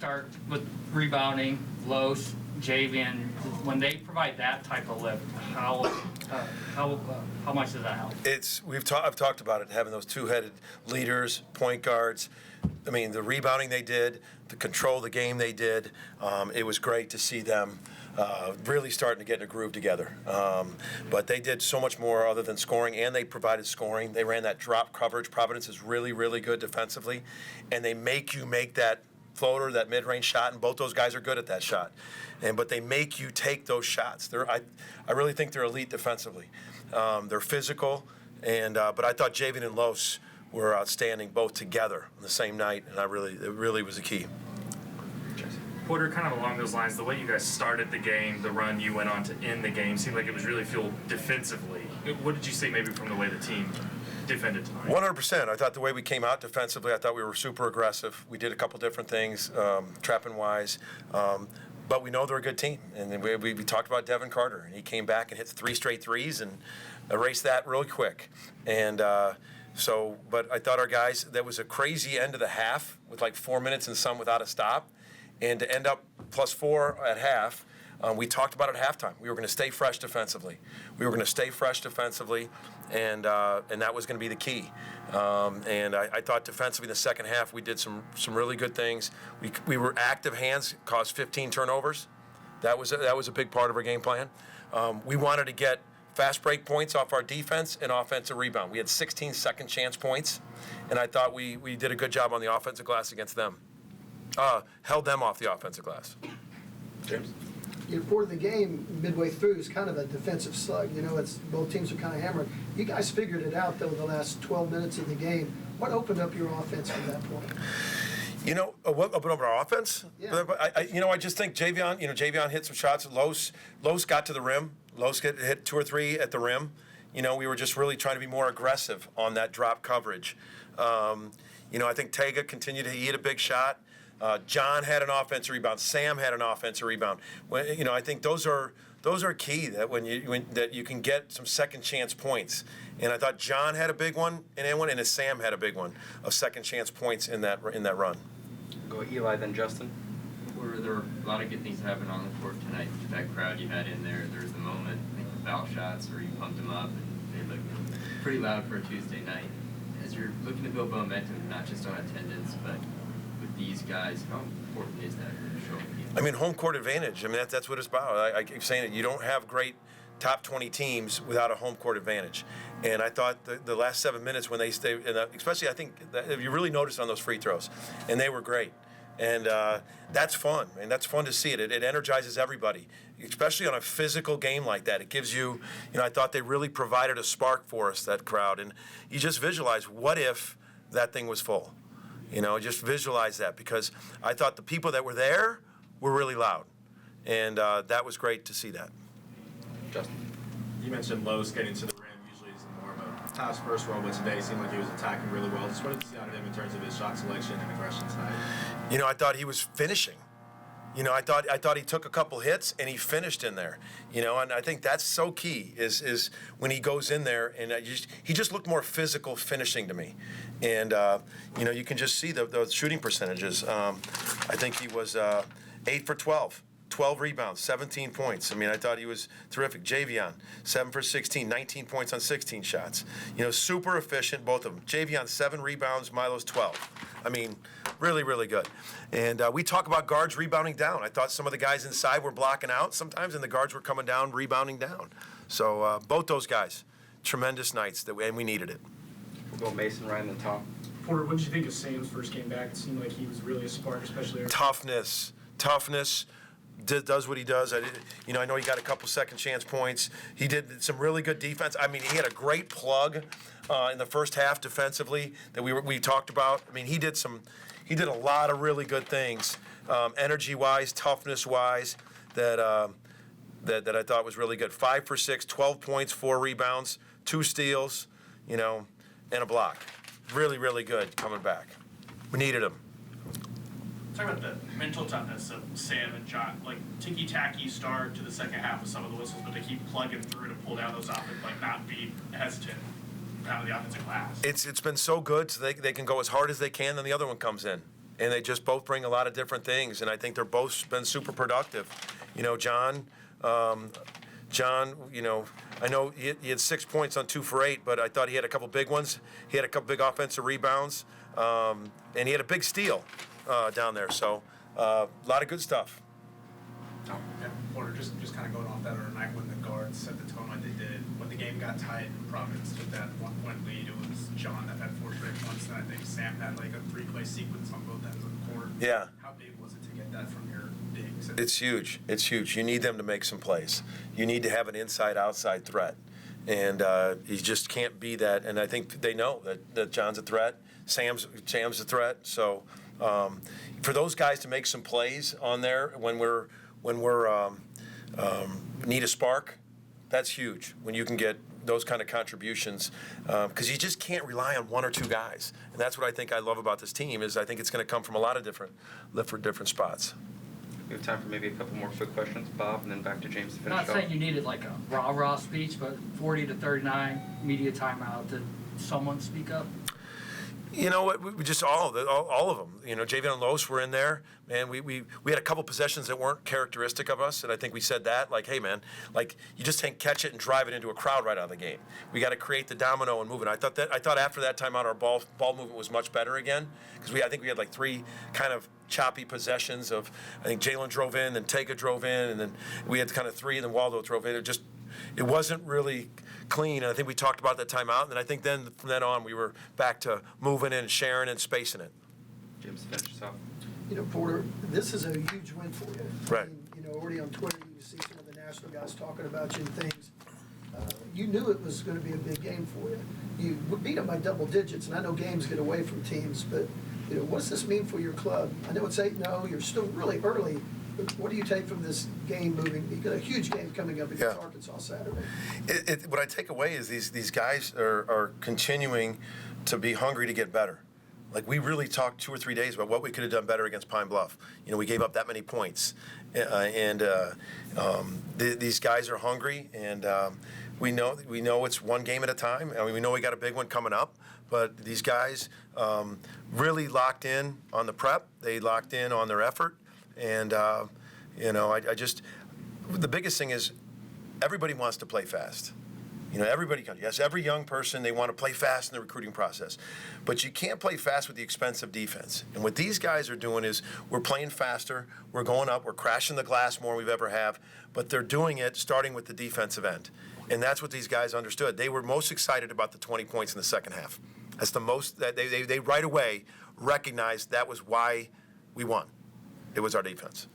start with rebounding, Los, Javian, when they provide that type of lift, how much does that help? I've talked about it, having those two-headed leaders, point guards. I mean, the rebounding they did, the control of the game they did, it was great to see them really starting to get in a groove together. But they did so much more other than scoring, and they provided scoring. They ran that drop coverage. Providence is really, really good defensively, and they make you make that floater, that mid-range shot, and both those guys are good at that shot. But they make you take those shots. I really think they're elite defensively. They're physical, but I thought Javian and Los were outstanding both together on the same night, and it really was a key. Porter, kind of along those lines, the way you guys started the game, the run you went on to end the game, seemed like it was really fueled defensively. What did you see maybe from the way the team defended tonight? 100%. I thought the way we came out defensively, I thought we were super aggressive. We did a couple different things, trapping-wise. But we know they're a good team. And we talked about Devin Carter, and he came back and hit 3 straight threes and erased that really quick. But I thought our guys, that was a crazy end of the half with like 4 minutes and some without a stop. And to end up +4 at half, we talked about it at halftime. We were going to stay fresh defensively. And that was going to be the key. I thought defensively in the second half we did some really good things. We were active hands, caused 15 turnovers. That was a big part of our game plan. We wanted to get fast break points off our defense and offensive rebound. We had 16 second chance points, and I thought we did a good job on the offensive glass against them. Held them off the offensive glass. James? For the game, midway through, is kind of a defensive slug. It's both teams are kind of hammered. You guys figured it out, though, the last 12 minutes of the game. What opened up your offense from that point? What opened up our offense? Yeah. I just think Javian hit some shots. Los got to the rim. Los hit 2 or 3 at the rim. We were just really trying to be more aggressive on that drop coverage. I think Tega continued to hit a big shot. John had an offensive rebound. Sam had an offensive rebound. I think those are key, that you can get some second chance points. And I thought John had a big one and Sam had a big one of second chance points in that run. Go Eli, then Justin. There were a lot of good things that happened on the court tonight. That crowd you had in there. There was the moment, I think, the foul shots where you pumped them up, and they looked pretty loud for a Tuesday night. As you're looking to build momentum, not just on attendance, but with these guys, how important is that to show people? Home court advantage. That's what it's about. I keep saying it. You don't have great top 20 teams without a home court advantage. And I thought the last 7 minutes when they stayed, especially I think that if you really noticed on those free throws, and they were great. And that's fun, and that's fun to see it. It energizes everybody, especially on a physical game like that. It gives you, I thought they really provided a spark for us, that crowd. And you just visualize, what if that thing was full? Just visualize that, because I thought the people that were there were really loud. And that was great to see that. Justin? You mentioned Los getting to the rim usually is more of a Ty's first role, but today seemed like he was attacking really well. Just what did you see out of him in terms of his shot selection and aggression tonight? I thought he was finishing. I thought he took a couple hits and he finished in there. And I think that's so key is when he goes in there, and he just looked more physical finishing to me. And you can just see the shooting percentages. I think he was 8 for 12. 12 rebounds, 17 points. I thought he was terrific. Javian, 7 for 16, 19 points on 16 shots. Super efficient, both of them. Javian, 7 rebounds, Milo's 12. Really, really good. And we talk about guards rebounding down. I thought some of the guys inside were blocking out sometimes, and the guards were coming down, rebounding down. So both those guys, tremendous nights, and we needed it. We'll go Mason right in the top. Porter, what did you think of Sam's first game back? It seemed like he was really a spark, especially toughness. Does what he does. I know he got a couple second chance points. He did some really good defense. He had a great plug in the first half defensively that we talked about. He did a lot of really good things, energy-wise, toughness-wise, that I thought was really good. 5 for 6, 12 points, 4 rebounds, 2 steals, and a block. Really, really good coming back. We needed him. Talk about the mental toughness of Sam and John, like ticky-tacky start to the second half with some of the whistles, but they keep plugging through to pull down those offense, not be hesitant out of the offensive glass. It's been so good, so they can go as hard as they can, then the other one comes in. and they just both bring a lot of different things, and I think they're both been super productive. You know, John, you know, I know he had 6 points on 2 for 8, but I thought he had a couple big ones. He had a couple big offensive rebounds, and he had a big steal down there. So a lot of good stuff. Yeah, Porter, just kind of going off that other night when the guards set the tone like they did. When the game got tight and Providence took that 1-point lead, it was John that had 4 straight points, and I think Sam had like a 3-play sequence on both ends of the court. Yeah. How big was it to get that from your bigs? It's huge. It's huge. You need them to make some plays. You need to have an inside-outside threat. And you just can't be that. And I think they know that John's a threat. Sam's a threat. So for those guys to make some plays on there when we're need a spark, that's huge. When you can get those kind of contributions, because you just can't rely on 1 or 2 guys. And that's what I think I love about this team is I think it's going to come from a lot of different spots. We have time for maybe a couple more quick questions, Bob, and then back to James to finish Not off. saying you needed like a rah-rah speech, but 40-39, media timeout, did someone speak up? You know what? We just all of them. You know, Javion and Los were in there, man. We had a couple possessions that weren't characteristic of us, and I think we said that, like, hey, man, like you just can't catch it and drive it into a crowd right out of the game. We got to create the domino and move it. I thought after that timeout our ball movement was much better again because I think we had like 3 kind of choppy possessions of I think Jalen drove in, then Tega drove in, and then we had kind of 3, and then Waldo drove in. It wasn't really clean, and I think we talked about that timeout, and I think then from then on we were back to moving in, sharing, and spacing it. James, finish us off. You know, Porter, this is a huge win for you. Right. I mean, you know, already on Twitter, you see some of the national guys talking about you and things. You knew it was going to be a big game for you. You beat them by double digits, and I know games get away from teams, but, you know, what does this mean for your club? I know it's 8-0, you're still really early, but what do you take from this game moving? You've got a huge game coming up against Arkansas Saturday. What I take away is these guys are continuing to be hungry to get better. Like, we really talked 2 or 3 days about what we could have done better against Pine Bluff. You know, we gave up that many points. These guys are hungry, and we know it's one game at a time. I mean, we know we got a big one coming up, but these guys really locked in on the prep. They locked in on their effort. And, you know, the biggest thing is everybody wants to play fast. You know, every young person, they want to play fast in the recruiting process. But you can't play fast with the expense of defense. And what these guys are doing is we're playing faster, we're going up, we're crashing the glass more than we've ever have, but they're doing it starting with the defensive end. And that's what these guys understood. They were most excited about the 20 points in the second half. That's the most, that they right away recognized that was why we won. It was our defense.